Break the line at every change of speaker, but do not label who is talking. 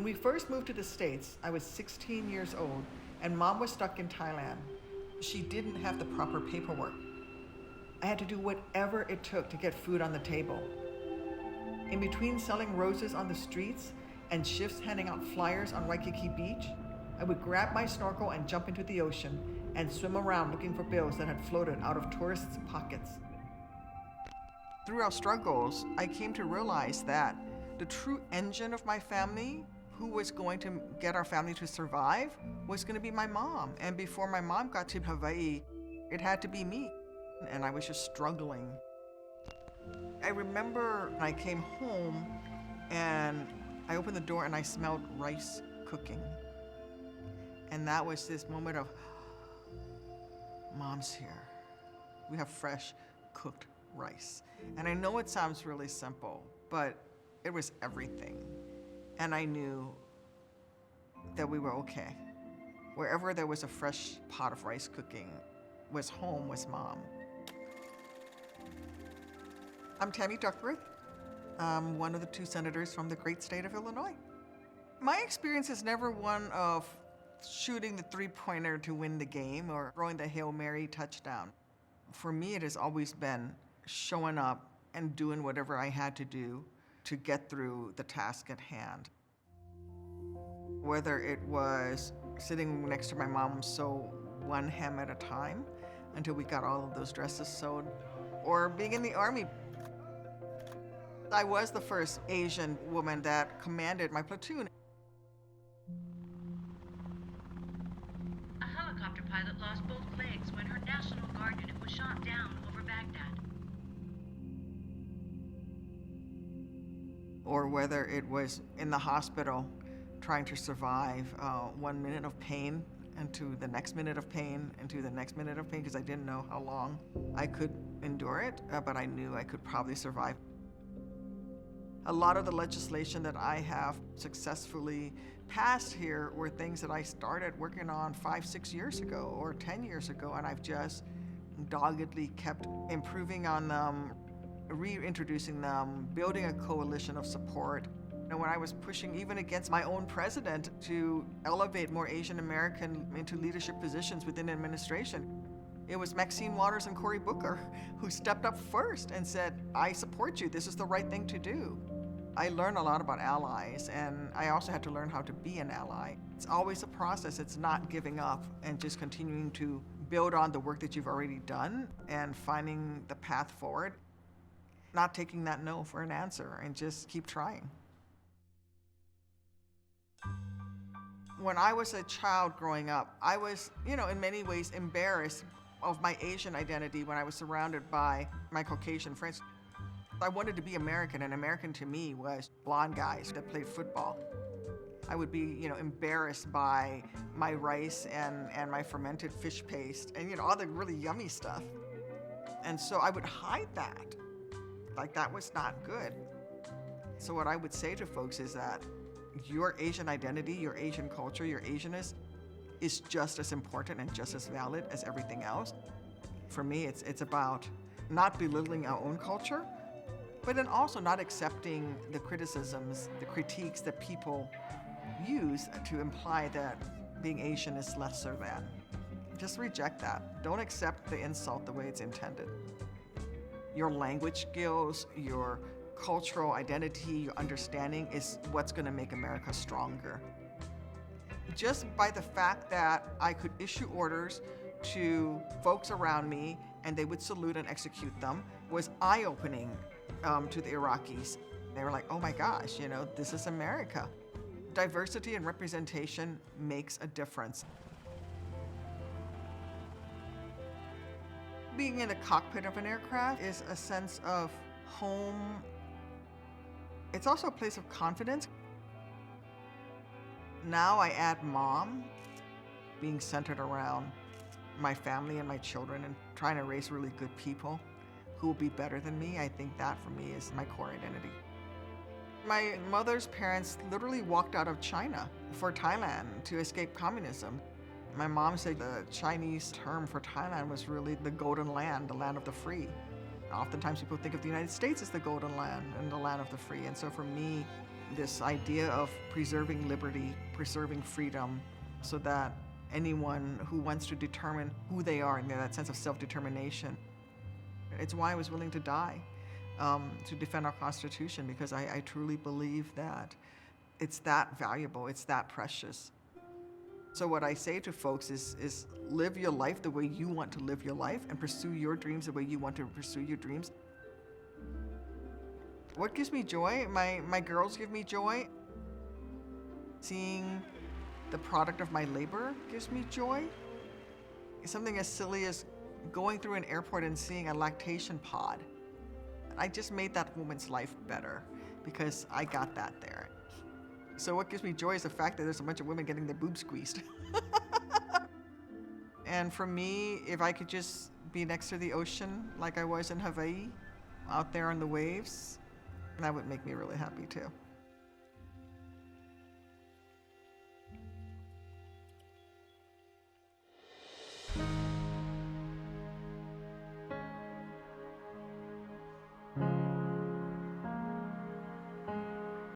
When we first moved to the States, I was 16 years old, and Mom was stuck in Thailand. She didn't have the proper paperwork. I had to do whatever it took to get food on the table. In between selling roses on the streets and shifts handing out flyers on Waikiki Beach, I would grab my snorkel and jump into the ocean and swim around looking for bills that had floated out of tourists' pockets. Through our struggles, I came to realize that the true engine of my family, who was going to get our family to survive, was going to be my mom. And before my mom got to Hawaii, it had to be me. And I was just struggling. I remember I came home and I opened the door and I smelled rice cooking. And that was this moment of, Mom's here. We have fresh cooked rice. And I know it sounds really simple, but it was everything. And I knew that we were okay. Wherever there was a fresh pot of rice cooking was home, was Mom. I'm Tammy Duckworth. I'm one of the 2 senators from the great state of Illinois. My experience is never one of shooting the three-pointer to win the game or throwing the Hail Mary touchdown. For me, it has always been showing up and doing whatever I had to do to get through the task at hand. Whether it was sitting next to my mom sew one hem at a time until we got all of those dresses sewed, or being in the Army. I was the first Asian woman that commanded my platoon.
A helicopter pilot lost both legs when her National Guard unit was shot down over Baghdad.
Or whether it was in the hospital trying to survive 1 minute of pain into the next minute of pain, into the next minute of pain, because I didn't know how long I could endure it, but I knew I could probably survive. A lot of the legislation that I have successfully passed here were things that I started working on 5, 6 years ago or 10 years ago, and I've just doggedly kept improving on them, reintroducing them, building a coalition of support. And when I was pushing even against my own president to elevate more Asian American into leadership positions within the administration, it was Maxine Waters and Cory Booker who stepped up first and said, I support you, this is the right thing to do. I learned a lot about allies, and I also had to learn how to be an ally. It's always a process. It's not giving up and just continuing to build on the work that you've already done and finding the path forward. Not taking that no for an answer and just keep trying. When I was a child growing up, I was, in many ways embarrassed of my Asian identity when I was surrounded by my Caucasian friends. I wanted to be American, and American to me was blonde guys that played football. I would be, embarrassed by my rice and my fermented fish paste and, all the really yummy stuff. And so I would hide that. Like, that was not good. So what I would say to folks is that your Asian identity, your Asian culture, your Asianness is just as important and just as valid as everything else. For me, it's about not belittling our own culture, but then also not accepting the criticisms, the critiques that people use to imply that being Asian is lesser than. Just reject that. Don't accept the insult the way it's intended. Your language skills, your cultural identity, your understanding is what's going to make America stronger. Just by the fact that I could issue orders to folks around me and they would salute and execute them was eye-opening to the Iraqis. They were like, oh my gosh, this is America. Diversity and representation makes a difference. Being in the cockpit of an aircraft is a sense of home. It's also a place of confidence. Now I add Mom, being centered around my family and my children and trying to raise really good people who will be better than me. I think that for me is my core identity. My mother's parents literally walked out of China for Thailand to escape communism. My mom said the Chinese term for Thailand was really the golden land, the land of the free. Oftentimes people think of the United States as the golden land and the land of the free. And so for me, this idea of preserving liberty, preserving freedom, so that anyone who wants to determine who they are and that sense of self-determination. It's why I was willing to die, to defend our Constitution, because I truly believe that it's that valuable, it's that precious. So what I say to folks is live your life the way you want to live your life and pursue your dreams the way you want to pursue your dreams. What gives me joy? My girls give me joy. Seeing the product of my labor gives me joy. Something as silly as going through an airport and seeing a lactation pod. I just made that woman's life better because I got that there. So what gives me joy is the fact that there's a bunch of women getting their boobs squeezed. And for me, if I could just be next to the ocean like I was in Hawaii, out there on the waves, that would make me really happy too.